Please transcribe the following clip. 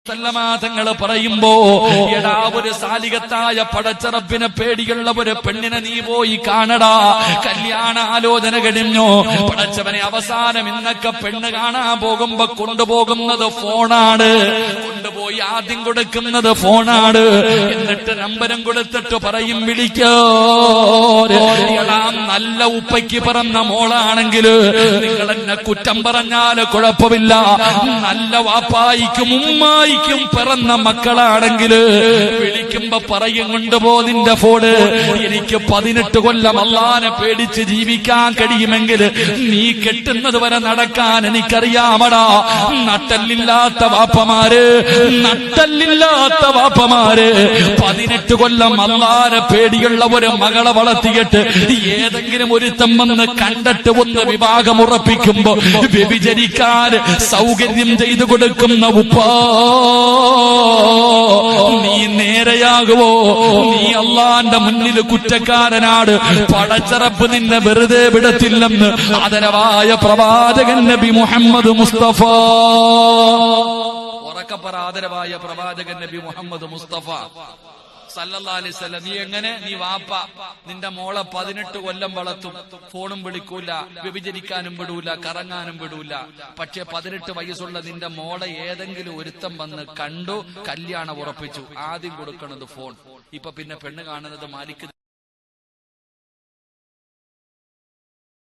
തങ്ങൾ പറയുമ്പോ, എടാ ഒരു സാലികത്തായ പടച്ചറപ്പിനെ പേടിയുള്ള ഒരു പെണ്ണിനെ നീ പോയി കാണടാ. കല്യാണ ആലോചന കഴിഞ്ഞു. പടച്ചവനെ അവസാനം ഇന്നൊക്കെ പെണ്ണ് കാണാൻ പോകുമ്പോ കൊണ്ടുപോകുന്നത് ഫോണാണ്. കൊണ്ടുപോയി ആദ്യം കൊടുക്കുന്നത് ഫോണാണ്. എന്നിട്ട് നമ്പരും കൊടുത്തിട്ട് പറയും വിളിക്കോ. എടാ നല്ല ഉപ്പയ്ക്ക് പിറന്ന മോളാണെങ്കിൽ നിങ്ങൾ എന്നെ കുറ്റം പറഞ്ഞാല് കുഴപ്പമില്ല. നല്ല വാപ്പായിക്കും ഉമ്മായി പിറന്ന മക്കളാണെങ്കിൽ വിളിക്കുമ്പോ പറയും കൊണ്ടുപോ നിന്റെ ഫോണ്. എനിക്ക് 18 കൊല്ലം അല്ലാഹനെ പേടിച്ച് ജീവിക്കാൻ കഴിയുമെങ്കിൽ നീ കെട്ടുന്നത് വരെ നടക്കാൻ എനിക്കറിയാമടാ. നട്ടല്ലില്ലാത്ത വാപ്പമാര് 18 കൊല്ലം അല്ലാഹനെ പേടിയുള്ള ഒരു മകളെ വളർത്തിയിട്ട് ഏതെങ്കിലും ഒരുത്തം വന്ന് കണ്ടിട്ട് ഒന്ന് വിവാഹം ഉറപ്പിക്കുമ്പോ വ്യഭിചരിക്കാൻ സൗകര്യം ചെയ്തു കൊടുക്കുന്ന ഉപ്പാ, നീ നേരെയാകുവോ? നീ അള്ളാന്റെ മുന്നിൽ കുറ്റക്കാരനാണ്. പടച്ചറപ്പ് നിന്നെ വെറുതെ വിടത്തില്ലെന്ന് ആദരവായ പ്രവാചകൻ നബി മുഹമ്മദ് മുസ്തഫ. ഉറക്കപ്പറ ആദരവായ പ്രവാചകൻ നബി മുഹമ്മദ് മുസ്തഫ സല്ലല്ലാഹു അലൈഹി വസല്ലം. നീ എങ്ങനെ? നീ വാപ്പ നിന്റെ മോളെ 18 കൊല്ലം വളർത്തും. ഫോണും വിളിക്കൂല, വ്യഭിചരിക്കാനും വിടൂല, കറങ്ങാനും വിടൂല. പക്ഷെ 18 വയസ്സുള്ള നിന്റെ മോളെ ഏതെങ്കിലും ഒരുത്തം വന്ന് കണ്ടു, കല്യാണം ഉറപ്പിച്ചു. ആദ്യം കൊടുക്കണത് ഫോൺ. ഇപ്പൊ പിന്നെ പെണ്ണ് കാണുന്നത് മാലിക്